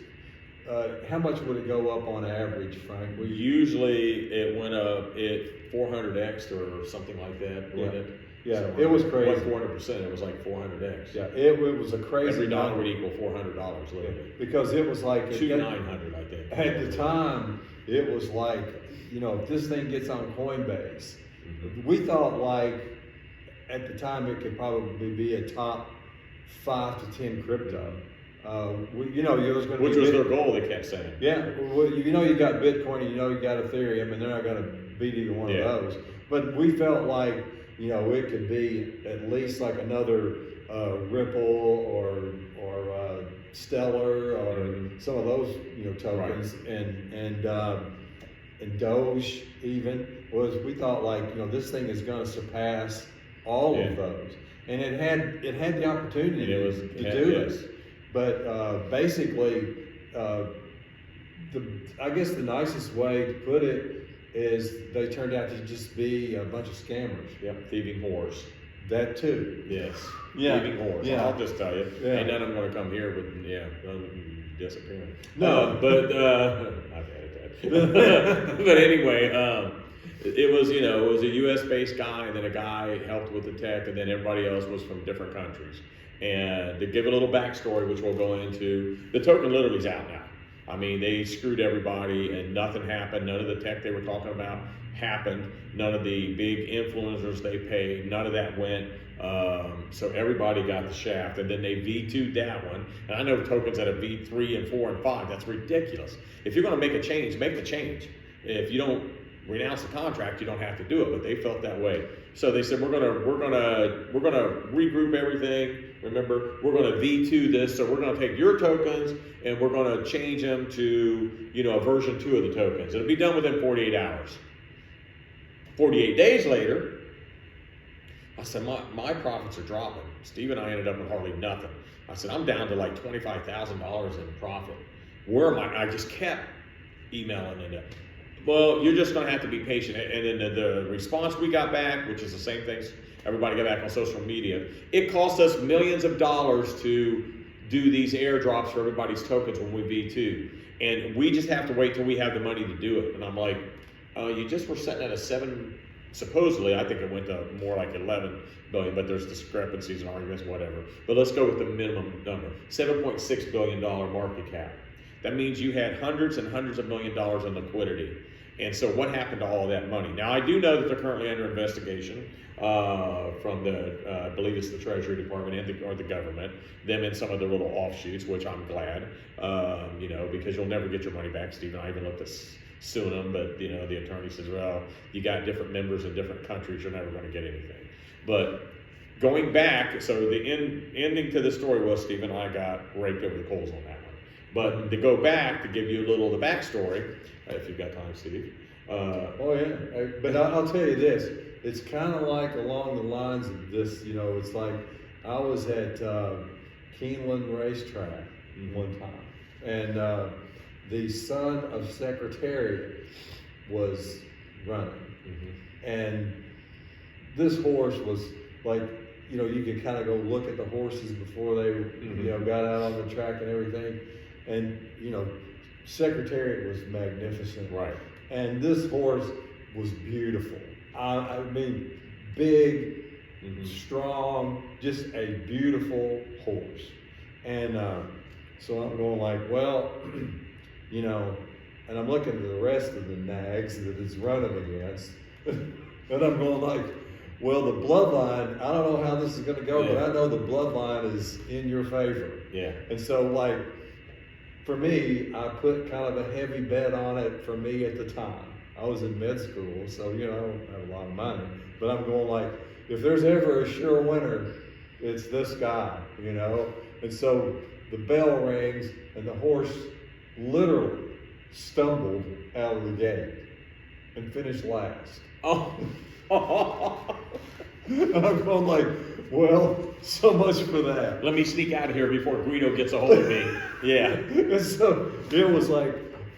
how much would it go up on average, Frank? Usually it went up at 400x or something like that, wasn't it? Yeah, So it was crazy. It wasn't 400%, it was like 400x. Yeah, it was a crazy Every dollar number. would equal $400, literally. Because it was like, $2,900, I think. at the time, it was like, if this thing gets on Coinbase, Mm-hmm. we thought like, at the time it could probably be a top 5 to 10 crypto. There was going to Which be was their goal, they kept saying. Yeah, well, you got Bitcoin and you got Ethereum, and they're not going to beat either one of those. But we felt like, it could be at least like another Ripple or Stellar or some of those tokens, right. And Doge even we thought like this thing is going to surpass all of those, and it had the opportunity to do it. But basically, I guess the nicest way to put it is they turned out to just be a bunch of scammers. Yep, thieving whores. That too. Yes. Yeah. Thieving whores. Yeah. I'll just tell you. Yeah. Ain't none of them going to come here with disappearing. No. But I've had that. But anyway, it was a U.S. based guy, and then a guy helped with the tech, and then everybody else was from different countries. And to give a little backstory, which we'll go into, the token literally is out now. I mean, they screwed everybody and nothing happened. None of the tech they were talking about happened. None of the big influencers they paid, none of that went. So everybody got the shaft, and then they V2'd that one. And I know tokens that have V3 and 4 and 5. That's ridiculous. If you're going to make a change, make the change. If you don't renounce the contract, you don't have to do it. But they felt that way. So they said we're gonna regroup everything. Remember, we're gonna V2 this. So we're gonna take your tokens and we're gonna change them to a version 2 of the tokens. It'll be done within 48 hours. 48 days later, I said my profits are dropping. Steve and I ended up with hardly nothing. I said I'm down to like $25,000 in profit. Where am I? I just kept emailing into Well, you're just going to have to be patient. And then the response we got back, which is the same things everybody got back on social media, it cost us millions of dollars to do these airdrops for everybody's tokens when we V2. And we just have to wait till we have the money to do it. And I'm like, you just were setting at a 7, supposedly, I think it went to more like 11 billion, but there's discrepancies and arguments, whatever. But let's go with the minimum number, $7.6 billion market cap. That means you had hundreds and hundreds of $1 million in liquidity. And so what happened to all of that money? Now, I do know that they're currently under investigation from the, I believe it's the Treasury Department or the government, them and some of their little offshoots, which I'm glad, because you'll never get your money back, Stephen. I even looked at suing them, but the attorney says, well, you got different members in different countries, you're never going to get anything. But going back, so the ending to the story was Stephen and I got raked over the coals on that one. But to go back, to give you a little of the backstory, if you've got time, Steve. Oh yeah, but I'll tell you this, it's kind of like along the lines of this, it's like I was at Keeneland Racetrack one time, and the son of Secretariat was running, and this horse was like, you could kind of go look at the horses before they, got out on the track and everything, and Secretariat was magnificent, right? And this horse was beautiful. I mean, big, strong, just a beautiful horse. And so I'm going like, well, and I'm looking at the rest of the nags that it's running against, and I'm going like, well, the bloodline, I don't know how this is going to go, but I know the bloodline is in your favor. Yeah. And so, like, for me, I put kind of a heavy bet on it for me at the time. I was in med school, so, I don't have a lot of money. But I'm going like, if there's ever a sure winner, it's this guy, And so the bell rings, and the horse literally stumbled out of the gate and finished last. Oh. And I'm going like, well, so much for that. Let me sneak out of here before Guido gets a hold of me. Yeah. And so it was like,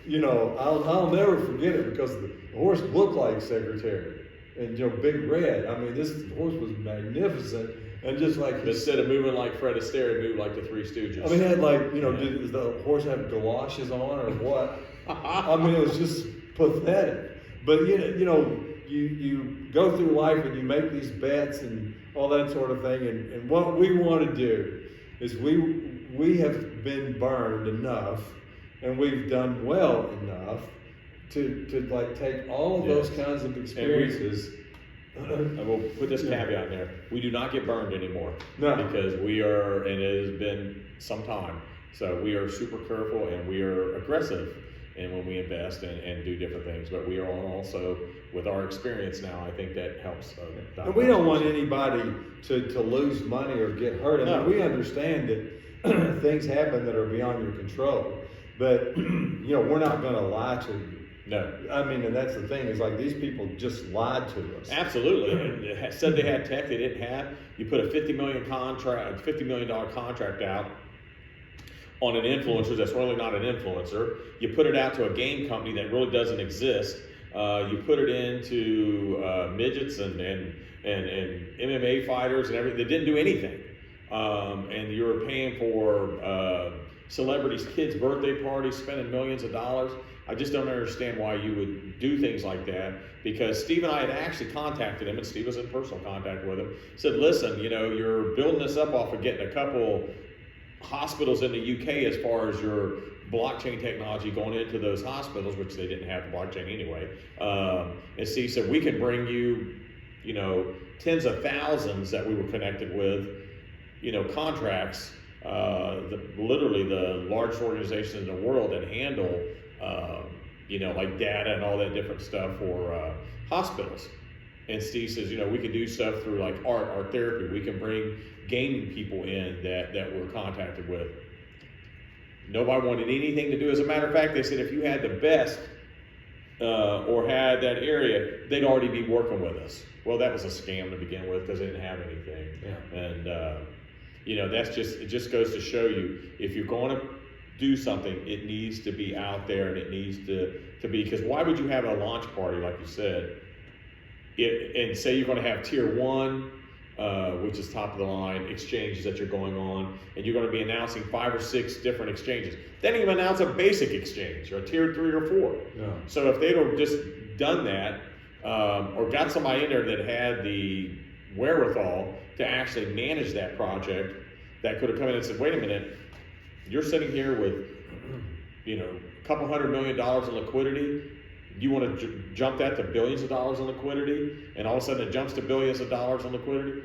I'll never forget it, because the horse looked like Secretariat, and big red. I mean, this horse was magnificent, and just like instead of moving like Fred Astaire, it moved like the Three Stooges. I mean, it had like, did the horse have galoshes on or what? I mean, it was just pathetic. But you go through life and you make these bets and all that sort of thing. And what we want to do is we have been burned enough, and we've done well enough to like take all of those kinds of experiences. And we'll put this caveat in there. We do not get burned anymore. No. Because we are, and it has been some time, so we are super careful and we are aggressive and when we invest and do different things. But we are also, with our experience now, I think that helps. And we don't want anybody to lose money or get hurt. I mean, we understand that things happen that are beyond your control. But, we're not going to lie to you. No. I mean, and that's the thing, is like these people just lied to us. Absolutely. It said they had tech they didn't have. You put a $50 million contract out on an influencer that's really not an influencer. You put it out to a game company that really doesn't exist. You put it into midgets and MMA fighters and everything. They didn't do anything. And you were paying for celebrities' kids' birthday parties, spending millions of dollars. I just don't understand why you would do things like that, because Steve and I had actually contacted him, and Steve was in personal contact with him, said, listen, you're building this up off of getting a couple hospitals in the UK as far as your blockchain technology going into those hospitals, which they didn't have the blockchain anyway. And Steve said, we can bring you, tens of thousands that we were connected with, contracts, literally the largest organization in the world that handle like data and all that different stuff for hospitals. And Steve says, we can do stuff through like art therapy. We can bring gaming people in that we're contacted with. Nobody wanted anything to do. As a matter of fact, they said if you had the best or had that area, they'd already be working with us. Well, that was a scam to begin with because they didn't have anything. Yeah. And it just goes to show you, if you're going to do something, it needs to be out there, and it needs to be, because why would you have a launch party, like you said, and say you're going to have tier one, which is top of the line exchanges that you're going on, and you're going to be announcing 5 or 6 different exchanges. Then even announce a basic exchange, or a tier 3 or 4. Yeah. So if they'd have just done that, or got somebody in there that had the wherewithal to actually manage that project, that could have come in and said, wait a minute, you're sitting here with, a couple $100 million in liquidity. You want to jump that to billions of dollars in liquidity, and all of a sudden it jumps to billions of dollars in liquidity.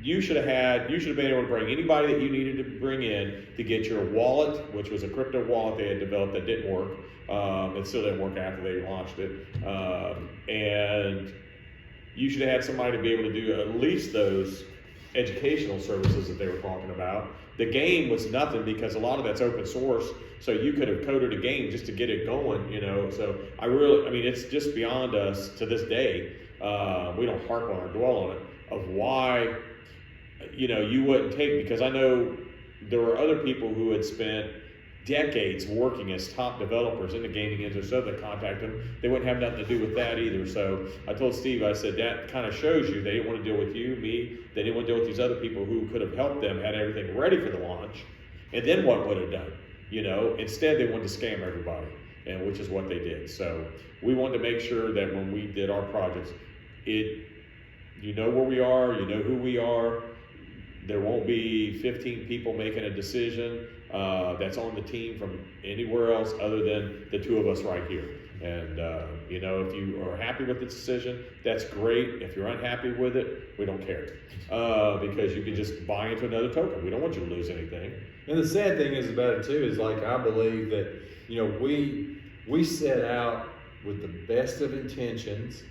You should have been able to bring anybody that you needed to bring in to get your wallet, which was a crypto wallet they had developed that didn't work. It still didn't work after they launched it. And you should have had somebody to be able to do at least those educational services that they were talking about. The game was nothing, because a lot of that's open source, so you could have coded a game just to get it going, So it's just beyond us to this day. We don't harp on or dwell on it, of why, you wouldn't take, because I know there were other people who had spent decades working as top developers in the gaming industry, so they contacted them. They wouldn't have nothing to do with that either. So I told Steve, I said, that kind of shows you they didn't want to deal with you, me. They didn't want to deal with these other people who could have helped them, had everything ready for the launch. And then what would have done? Instead they wanted to scam everybody, and which is what they did. So we wanted to make sure that when we did our projects, where we are, who we are. There won't be 15 people making a decision that's on the team from anywhere else other than the 2 of us right here. And, if you are happy with the decision, that's great. If you're unhappy with it, we don't care, because you can just buy into another token. We don't want you to lose anything. And the sad thing is about it too, is like, I believe that, we set out with the best of intentions,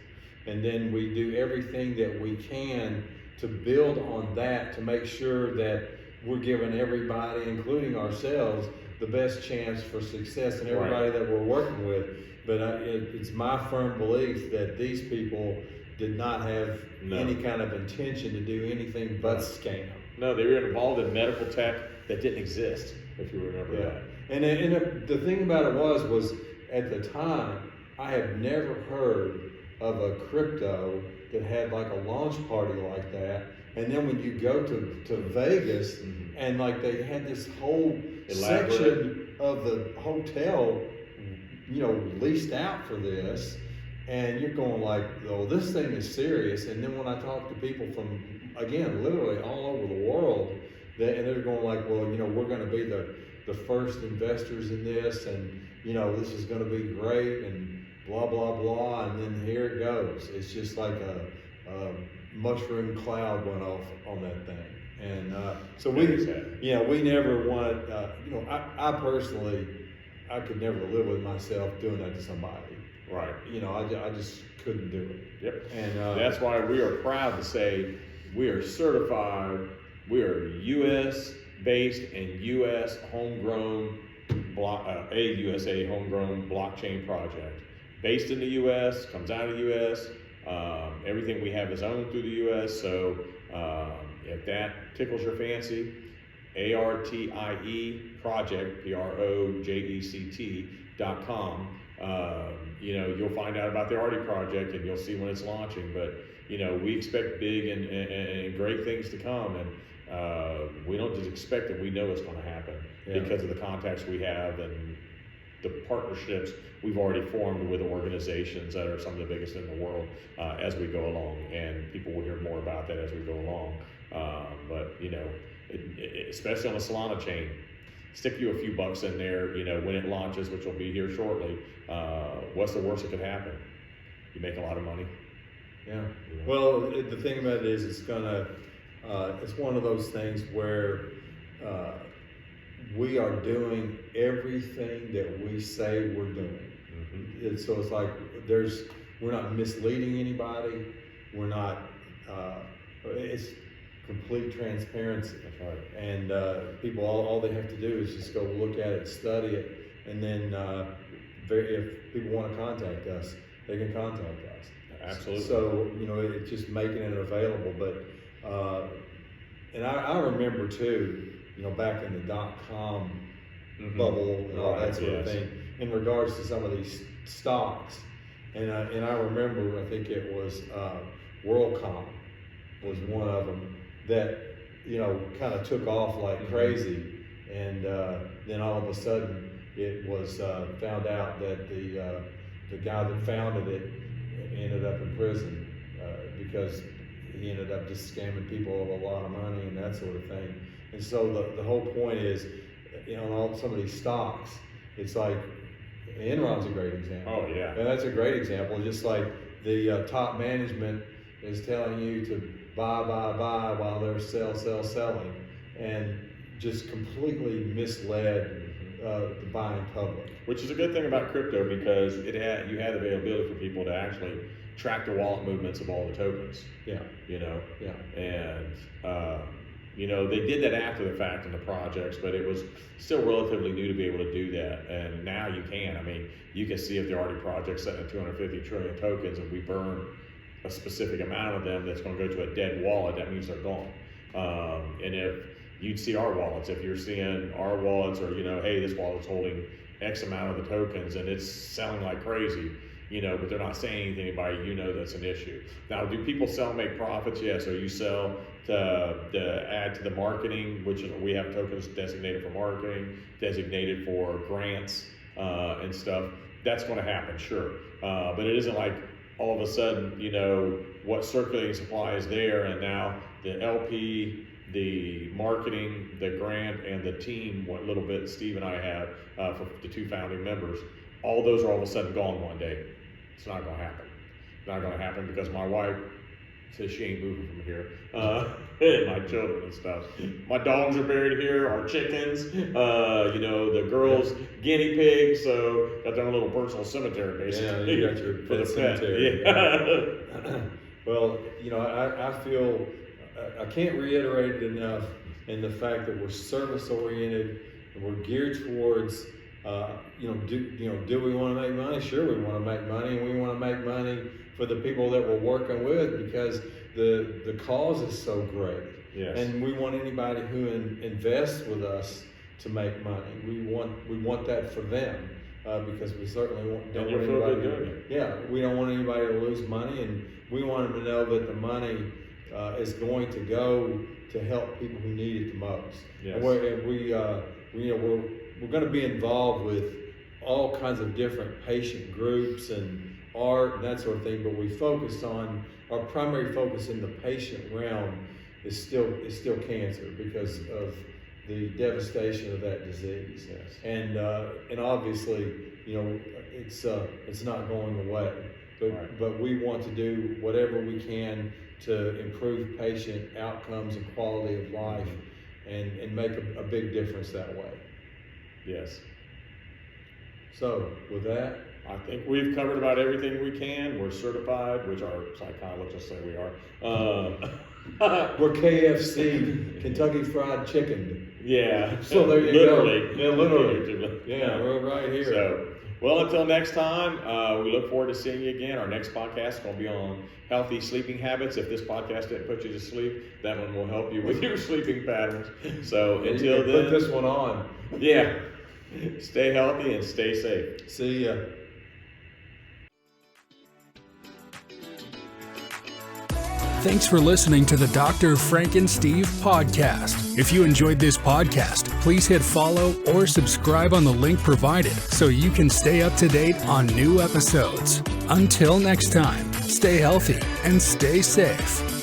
and then we do everything that we can to build on that, to make sure that we're giving everybody, including ourselves, the best chance for success, and everybody that we're working with. But it's my firm belief that these people did not have any kind of intention to do anything but scam. No, they were involved in medical tech that didn't exist, if you remember that. And the thing about it was at the time, I had never heard of a crypto that had like a launch party like that. And then when you go to Vegas, and like they had this whole section of the hotel, leased out for this, and you're going like, oh, this thing is serious. And then when I talk to people from, again, literally all over the world, and they're going like, well, we're going to be the first investors in this, and this is going to be great, and blah blah blah, and then here it goes. It's just like a mushroom cloud went off on that thing. And so we never wanted, I personally, I could never live with myself doing that to somebody. Right. I just couldn't do it. Yep. And that's why we are proud to say we are certified. We are U.S. based and U.S. homegrown USA homegrown blockchain project. Based in the U.S., comes out of the U.S. Everything we have is owned through the U.S. So if that tickles your fancy, ARTIE project, PROJECT.com. You'll find out about the Arty project, and you'll see when it's launching. But we expect big and great things to come, and we don't just expect it. We know it's going to happen because of the contacts we have and the partnerships we've already formed with organizations that are some of the biggest in the world as we go along, and people will hear more about that as we go along. But especially on the Solana chain, stick you a few bucks in there, when it launches, which will be here shortly. What's the worst that could happen? You make a lot of money. Yeah. Well, the thing about it is, it's one of those things where we are doing everything that we say we're doing. And so it's like we're not misleading anybody. We're not. It's complete transparency. That's right. And people, all they have to do is just go look at it, study it, and then if people want to contact us, they can contact us. Absolutely. So it's just making it available. But and I remember too, back in the .com bubble and all that sort of yes. thing in regards to some of these stocks. And I remember, I think it was WorldCom was one of them that, you know, kind of took off like crazy. And then all of a sudden it was found out that the guy that founded it ended up in prison because he ended up just scamming people of a lot of money and that sort of thing. And so the whole point is, you know, on some of these stocks, it's like Enron's a great example. Oh, yeah. And that's a great example. Just like the top management is telling you to buy while they're selling, and just completely misled the buying public. Which is a good thing about crypto, because you had availability for people to actually track the wallet movements of all the tokens. Yeah. You know? Yeah. And, you know, they did that after the fact in the projects, but it was still relatively new to be able to do that. And now you can. I mean, you can see if the Arty project's setting at 250 trillion tokens and we burn a specific amount of them that's going to go to a dead wallet, that means they're gone. And if you'd see our wallets, if you're seeing our wallets, or, you know, hey, this wallet's holding X amount of the tokens and it's selling like crazy, you know, but they're not saying anything to anybody, you know that's an issue. Now, do people sell and make profits? Yes. So you sell to add to the marketing, which is, we have tokens designated for marketing, designated for grants and stuff. That's going to happen, sure. But it isn't like all of a sudden, you know, what circulating supply is there, and now the LP, the marketing, the grant, and the team, what little bit Steve and I have for the two founding members, all those are all of a sudden gone one day. It's not going to happen. It's not going to happen because my wife says she ain't moving from here. And my children and stuff. My dogs are buried here, our chickens, you know, the girls' guinea pigs, so got their own little personal cemetery, basically. Yeah, you got your for the cemetery. Yeah. Well, you know, I feel, I can't reiterate it enough in the fact that we're service oriented and we're geared towards, do we want to make money? Sure, we want to make money, and we want to make money for the people that we're working with, because the cause is so great. Yes. And we want anybody who invests with us to make money. We want that for them, because we certainly don't want anybody doing it. Yeah, we don't want anybody to lose money, and we want them to know that the money is going to go to help people who need it the most. Yes. And we're going to be involved with all kinds of different patient groups and art and that sort of thing, but we focus on, our primary focus in the patient realm is still cancer, because of the devastation of that disease. Yes. And obviously, you know, it's not going away, but Right. but we want to do whatever we can to improve patient outcomes and quality of life, and make a big difference that way. Yes. So with that, I think we've covered about everything we can. We're certified, which our psychologists say we are. we're KFC, Kentucky Fried Chicken. Yeah. So there you literally. go. Yeah, literally. Yeah, we're right here. So, well, until next time, we look forward to seeing you again. Our next podcast is going to be on healthy sleeping habits. If this podcast didn't put you to sleep, that one will help you with your sleeping patterns. So until then, put this one on. Yeah. Stay healthy and stay safe. See ya. Thanks for listening to the Dr. Frank and Steve podcast. If you enjoyed this podcast, please hit follow or subscribe on the link provided so you can stay up to date on new episodes. Until next time, stay healthy and stay safe.